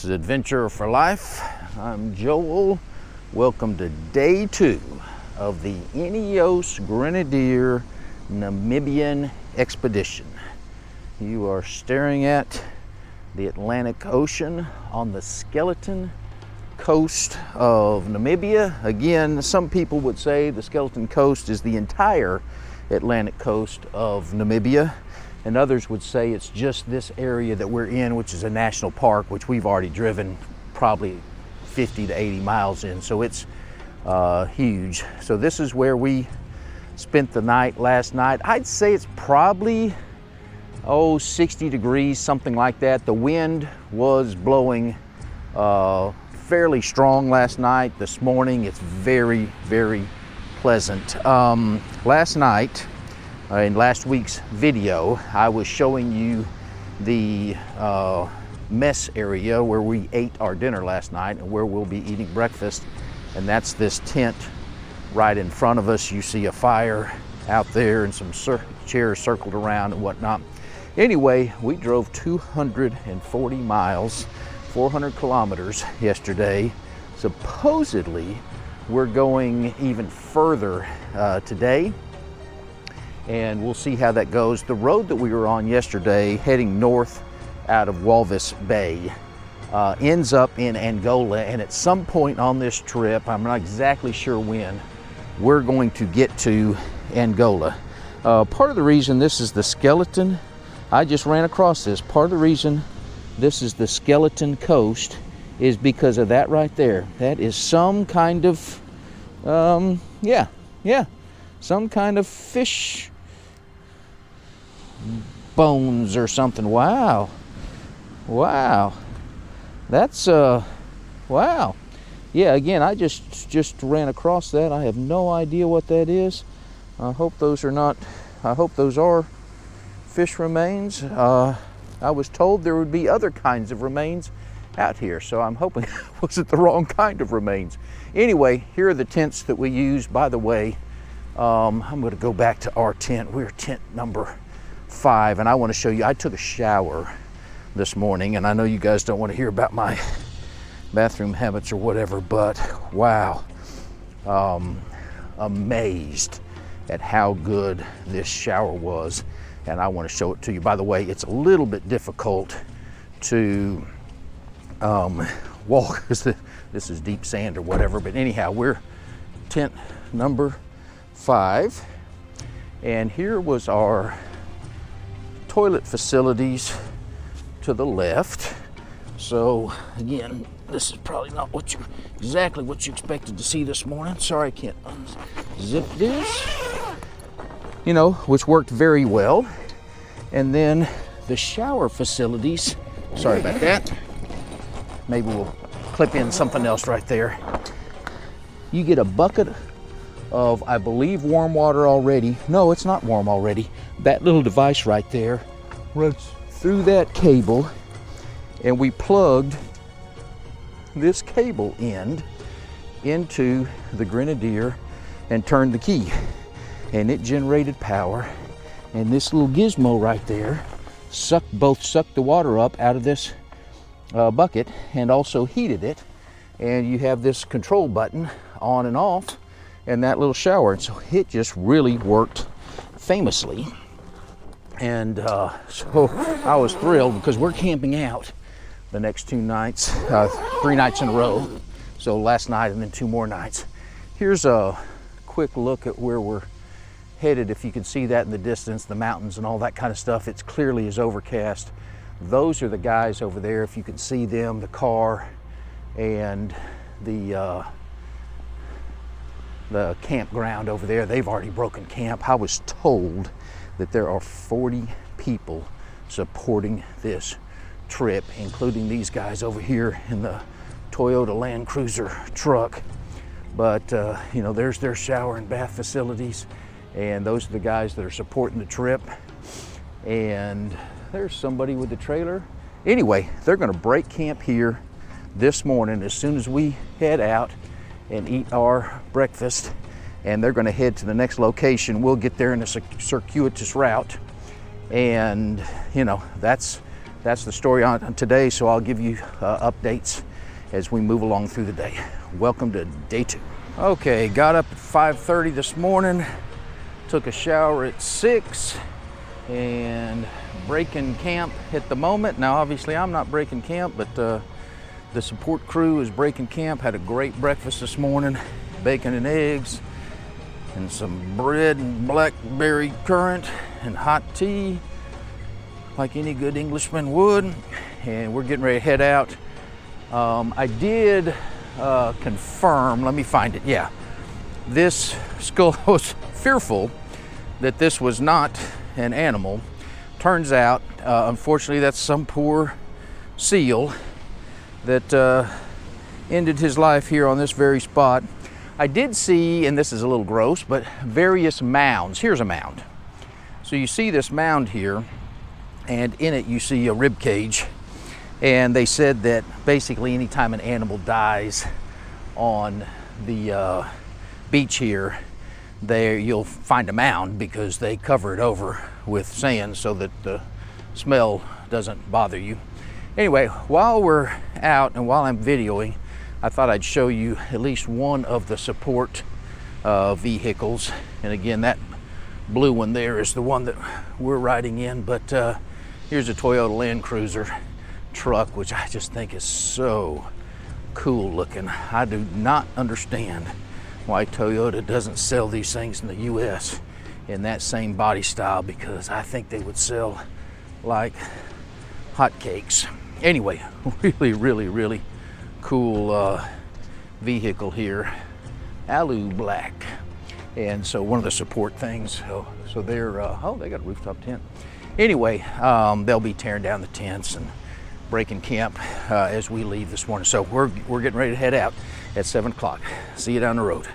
This is Adventure for Life. I'm Joel. Welcome to day 2 of the Ineos Grenadier Namibian expedition. You are staring at the Atlantic Ocean on the skeleton coast of Namibia. Again, some people would say the skeleton coast is the entire Atlantic coast of Namibia, and others would say it's just this area that we're in, which is a national park, which we've already driven probably 50 to 80 miles in, so it's huge. So this is where we spent the night last night. I'd say it's probably 60 degrees, something like that. The wind was blowing fairly strong last night. This morning it's very, very pleasant. Last night, in last week's video, I was showing you the mess area where we ate our dinner last night and where we'll be eating breakfast, and that's this tent right in front of us. You see a fire out there and some chairs circled around and whatnot. Anyway, we drove 240 miles, 400 kilometers yesterday. Supposedly, we're going even further today, and we'll see how that goes. The road that we were on yesterday, heading north out of Walvis Bay, ends up in Angola, and at some point on this trip, I'm not exactly sure when, we're going to get to Angola. Part of the reason this is the skeleton, I just ran across this, part of the reason this is the skeleton coast is because of that right there. That is some kind of, some kind of fish bones or something. Wow. That's, wow. Yeah, again, I just ran across that. I have no idea what that is. I hope those are fish remains. I was told there would be other kinds of remains out here, so I'm hoping it wasn't the wrong kind of remains. Anyway, here are the tents that we used. By the way, I'm going to go back to our tent. We're tent number 5, and I want to show you, I took a shower this morning, and I know you guys don't want to hear about my bathroom habits or whatever, but wow, amazed at how good this shower was, and I want to show it to you. By the way, it's a little bit difficult to walk because this is deep sand or whatever, but anyhow, we're tent number 5, and here was our toilet facilities to the left. So again, this is probably not exactly what you expected to see this morning. Sorry, I can't unzip this, which worked very well. And then the shower facilities, sorry about that, maybe we'll clip in something else right there. You get a bucket of, I believe, warm water already. No, it's not warm already. That little device right there runs through that cable, and we plugged this cable end into the Grenadier and turned the key, and it generated power. And this little gizmo right there sucked the water up out of this bucket and also heated it. And you have this control button on and off, and that little shower, and so it just really worked famously. And so I was thrilled because we're camping out the next 2 nights, 3 nights in a row. So last night and then 2 more nights. Here's a quick look at where we're headed. If you can see that in the distance, the mountains and all that kind of stuff, it's clearly is overcast. Those are the guys over there, if you can see them, the car and the campground over there. They've already broken camp. I was told that there are 40 people supporting this trip, including these guys over here in the Toyota Land Cruiser truck. But there's their shower and bath facilities, and those are the guys that are supporting the trip. And there's somebody with the trailer. Anyway, they're going to break camp here this morning as soon as we head out and eat our breakfast, and they're going to head to the next location. We'll get there in a circuitous route, and that's that's the story on today, so I'll give you updates as we move along through the day. Welcome to day 2. Okay, got up at 5:30 this morning, took a shower at 6, and breaking camp at the moment. Now obviously I'm not breaking camp, but the support crew is breaking camp. Had a great breakfast this morning, bacon and eggs, and some bread and blackberry currant and hot tea, like any good Englishman would. And we're getting ready to head out. I did confirm, let me find it, yeah. This skull, I was fearful that this was not an animal. Turns out, unfortunately, that's some poor seal that ended his life here on this very spot. I did see, and this is a little gross, but various mounds. Here's a mound. So you see this mound here, and in it you see a rib cage. And they said that basically anytime an animal dies on the beach here, there you'll find a mound because they cover it over with sand so that the smell doesn't bother you. Anyway, while we're out and while I'm videoing, I thought I'd show you at least one of the support vehicles. And again, that blue one there is the one that we're riding in, but here's a Toyota Land Cruiser truck, which I just think is so cool looking. I do not understand why Toyota doesn't sell these things in the US in that same body style, because I think they would sell like hotcakes. Anyway, really cool vehicle here, alu black. And so one of the support things, so they're oh, they got a rooftop tent. Anyway, they'll be tearing down the tents and breaking camp as we leave this morning. So we're getting ready to head out at 7 o'clock. See you down the road.